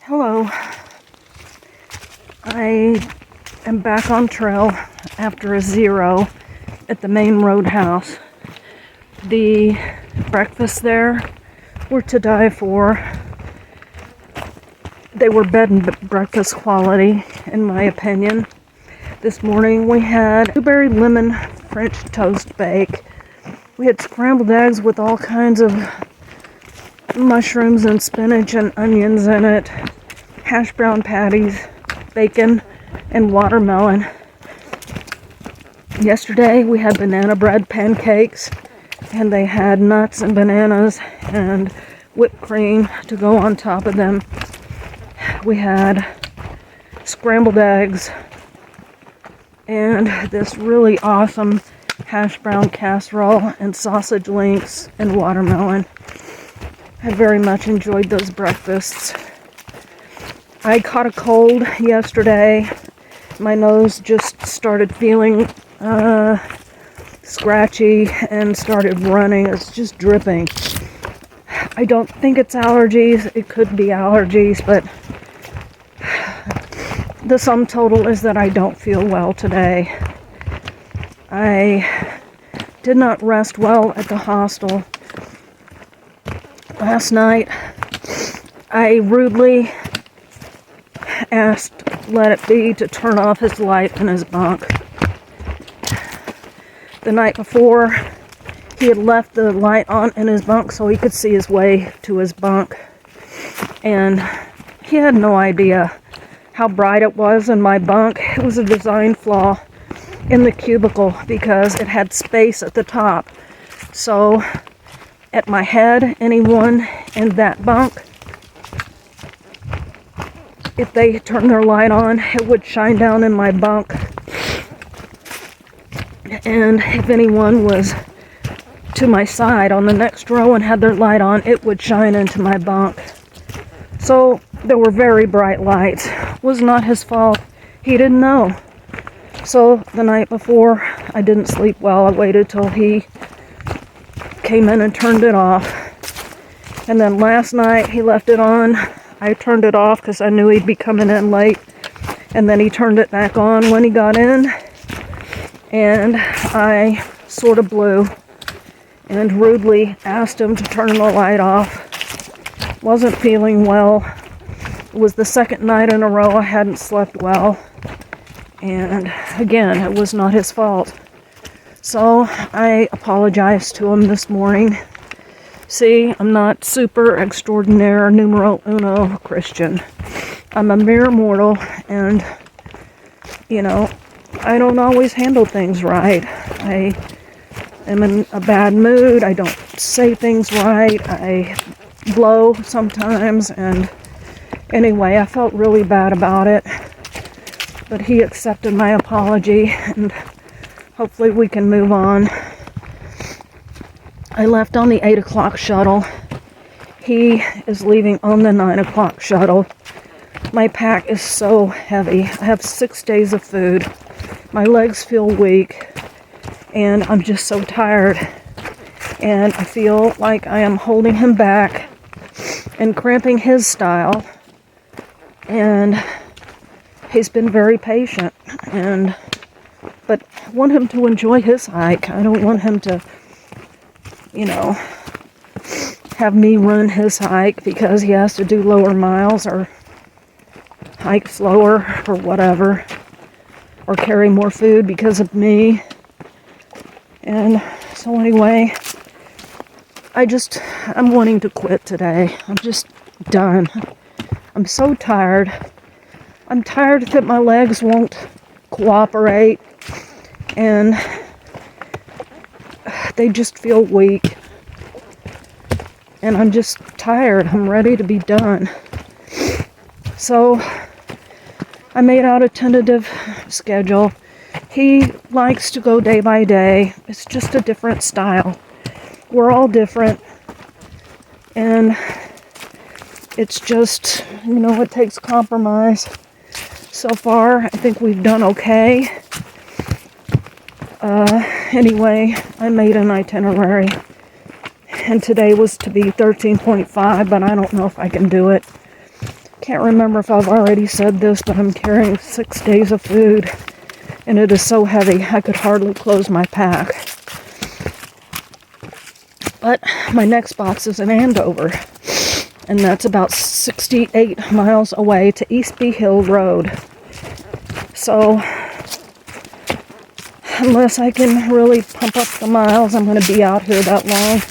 Hello. I am back on trail after a 0 at the main roadhouse. The breakfasts there were to die for. They were bed and breakfast quality, in my opinion. This morning we had blueberry lemon French toast bake. We had scrambled eggs with all kinds of mushrooms and spinach and onions in it, hash brown patties, bacon, and watermelon. Yesterday we had banana bread pancakes, and they had nuts and bananas and whipped cream to go on top of them. We had scrambled eggs and this really awesome hash brown casserole and sausage links and watermelon. I very much enjoyed those breakfasts. I caught a cold yesterday. My nose just started feeling scratchy and started running. It's just dripping. I don't think it's allergies. It could be allergies, but the sum total is that I don't feel well today. I did not rest well at the hostel. Last night, I rudely asked Let It Be to turn off his light in his bunk. The night before, he had left the light on in his bunk so he could see his way to his bunk. And he had no idea how bright it was in my bunk. It was a design flaw in the cubicle because it had space at the top. So at my head, anyone in that bunk, if they turned their light on, it would shine down in my bunk. And if anyone was to my side on the next row and had their light on, it would shine into my bunk. So there were very bright lights. It was not his fault. He didn't know. So the night before, I didn't sleep well. I waited till he came in and turned it off. And then last night, he left it on. I turned it off because I knew he'd be coming in late. And then he turned it back on when he got in. And I sort of blew and rudely asked him to turn the light off. Wasn't feeling well. It was the second night in a row I hadn't slept well. And again, it was not his fault. So I apologized to him this morning. See, I'm not super extraordinaire numero uno Christian. I'm a mere mortal, and, I don't always handle things right. I am in a bad mood. I don't say things right. I blow sometimes, and anyway, I felt really bad about it. But he accepted my apology, and hopefully we can move on. I left on the 8 o'clock shuttle. He is leaving on the 9 o'clock shuttle. My pack is so heavy. I have 6 days of food. My legs feel weak, and I'm just so tired. And I feel like I am holding him back and cramping his style. And he's been very patient, but I want him to enjoy his hike. I don't want him to, have me run his hike because he has to do lower miles or hike slower or whatever, or carry more food because of me. And so anyway, I'm wanting to quit today. I'm just done. I'm so tired. I'm tired that my legs won't cooperate, and they just feel weak. And I'm just tired. I'm ready to be done. So I made out a tentative schedule. He likes to go day by day. It's just a different style. We're all different. And it's just, it takes compromise. So far, I think we've done okay. Anyway, I made an itinerary. And today was to be 13.5, but I don't know if I can do it. Can't remember if I've already said this, but I'm carrying 6 days of food, and it is so heavy I could hardly close my pack. But my next box is in Andover, and that's about 68 miles away to East Bee Hill Road. So, unless I can really pump up the miles, I'm going to be out here that long.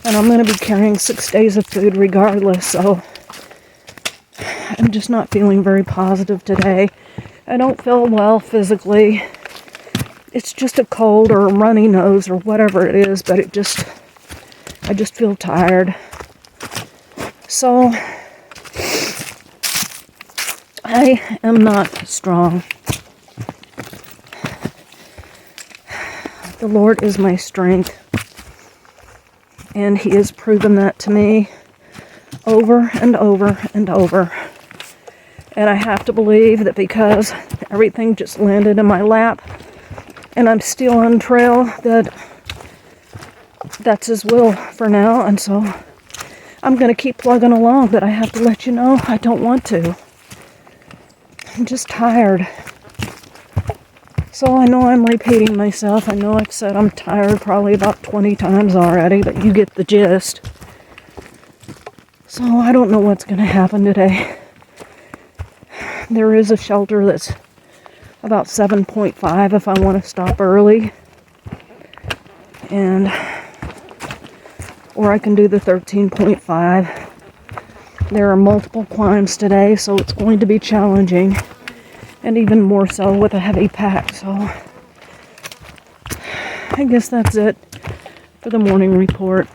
And I'm going to be carrying 6 days of food regardless, so I'm just not feeling very positive today. I don't feel well physically. It's just a cold or a runny nose or whatever it is, but I just feel tired. So, I am not strong. The Lord is my strength. And He has proven that to me over and over and over. And I have to believe that because everything just landed in my lap and I'm still on trail, that that's His will for now. And so I'm going to keep plugging along, but I have to let you know I don't want to. I'm just tired. So I know I'm repeating myself. I know I've said I'm tired probably about 20 times already, but you get the gist. So I don't know what's going to happen today. There is a shelter that's about 7.5 if I want to stop early. Or I can do the 13.5. There are multiple climbs today, so it's going to be challenging. And even more so with a heavy pack, so I guess that's it for the morning report.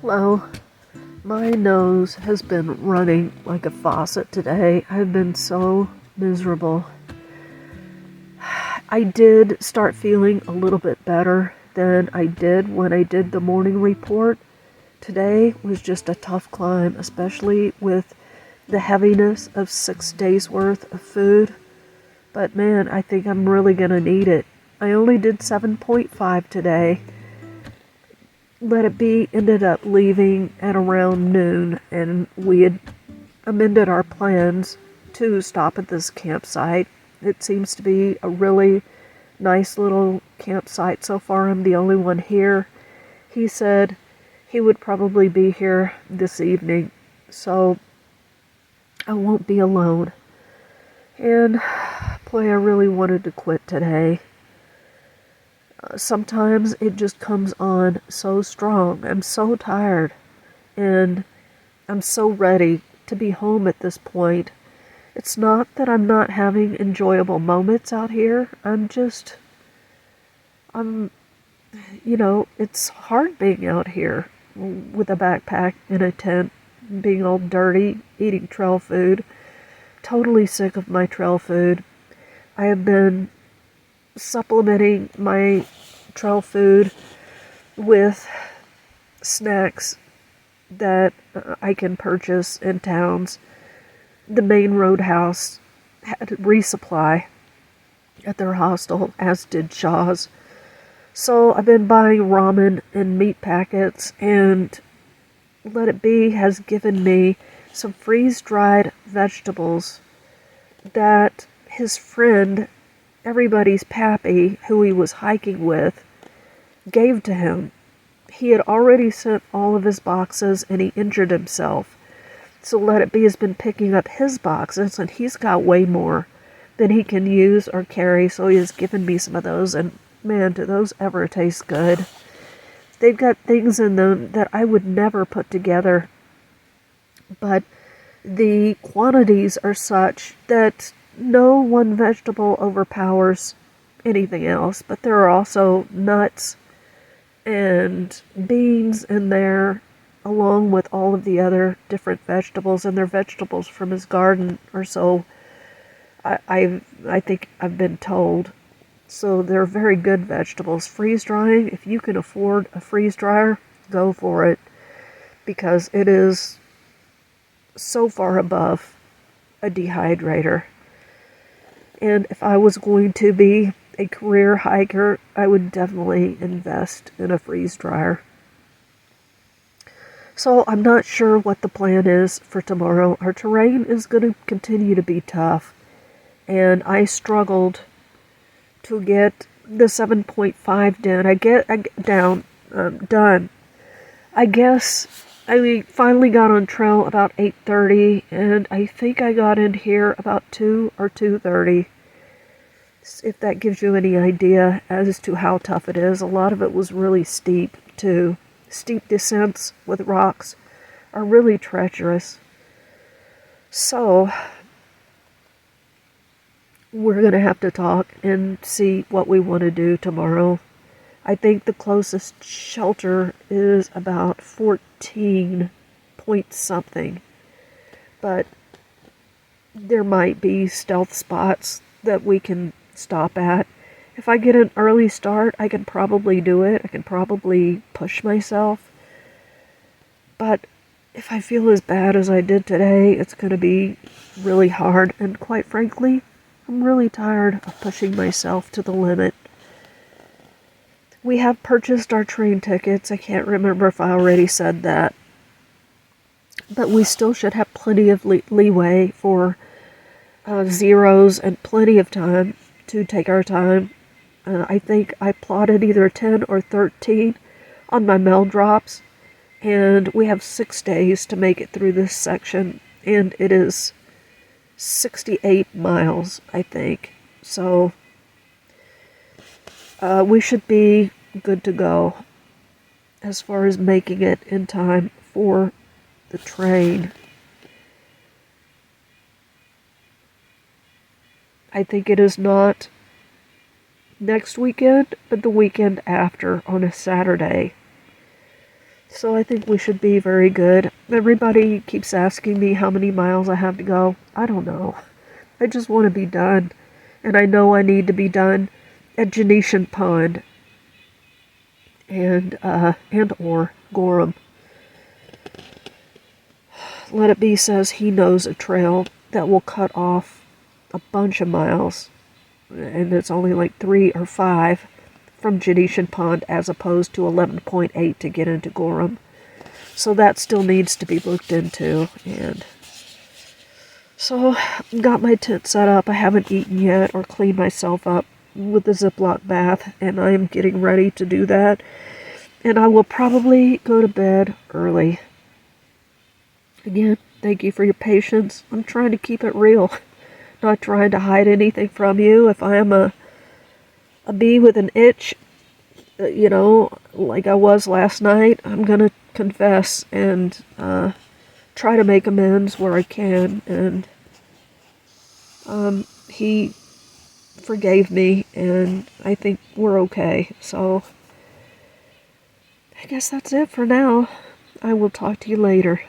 Hello. My nose has been running like a faucet today. I've been so miserable. I did start feeling a little bit better than I did when I did the morning report. Today was just a tough climb, especially with the heaviness of 6 days worth of food. But man, I think I'm really gonna need it. I only did 7.5 today. Let it be, ended up leaving at around noon, and we had amended our plans to stop at this campsite. It seems to be a really nice little campsite so far. I'm the only one here. He said he would probably be here this evening, so I won't be alone. And boy, I really wanted to quit today. Sometimes it just comes on so strong. I'm so tired, and I'm so ready to be home at this point. It's not that I'm not having enjoyable moments out here. It's hard being out here with a backpack in a tent, being all dirty, eating trail food. totally sick of my trail food. I have been supplementing my trail food with snacks that I can purchase in towns. The main roadhouse had resupply at their hostel, as did Shaw's. So I've been buying ramen and meat packets, and Let It Be has given me some freeze-dried vegetables that his friend, everybody's pappy, who he was hiking with, gave to him. He had already sent all of his boxes and he injured himself. So Let It Be has been picking up his boxes, and he's got way more than he can use or carry, so he has given me some of those, and man, do those ever taste good. They've got things in them that I would never put together, but the quantities are such that no one vegetable overpowers anything else, but there are also nuts and beans in there, along with all of the other different vegetables, and they're vegetables from his garden or so. I think I've been told. So they're very good vegetables. Freeze drying, if you can afford a freeze dryer, go for it, because it is so far above a dehydrator. And if I was going to be a career hiker, I would definitely invest in a freeze dryer. So I'm not sure what the plan is for tomorrow. Our terrain is going to continue to be tough, and I struggled to get the 7.5 done. I guess I finally got on trail about 8:30, and I think I got in here about 2 or 2:30. If that gives you any idea as to how tough it is. A lot of it was really steep too. Steep descents with rocks are really treacherous. So we're going to have to talk and see what we want to do tomorrow. I think the closest shelter is about 14 point something. But there might be stealth spots that we can stop at. If I get an early start, I can probably do it. I can probably push myself. But if I feel as bad as I did today, it's going to be really hard. And quite frankly, I'm really tired of pushing myself to the limit. We have purchased our train tickets. I can't remember if I already said that. But we still should have plenty of leeway for zeros and plenty of time to take our time. I think I plotted either 10 or 13 on my mail drops. And we have 6 days to make it through this section. And it is 68 miles, I think. So we should be good to go as far as making it in time for the train. I think it is not next weekend, but the weekend after on a Saturday. So I think we should be very good. Everybody keeps asking me how many miles I have to go. I don't know. I just want to be done. And I know I need to be done at Genetian Pond and or Gorham. Let It Be says he knows a trail that will cut off a bunch of miles. And it's only like 3 or 5 from Genetian Pond as opposed to 11.8 to get into Gorham. So that still needs to be looked into. And so got my tent set up. I haven't eaten yet or cleaned myself up with the Ziploc bath, and I am getting ready to do that. And I will probably go to bed early. Again, thank you for your patience. I'm trying to keep it real. Not trying to hide anything from you. If I am a bee with an itch, like I was last night, I'm going to confess and try to make amends where I can. And he forgave me, and I think we're okay. So I guess that's it for now. I will talk to you later.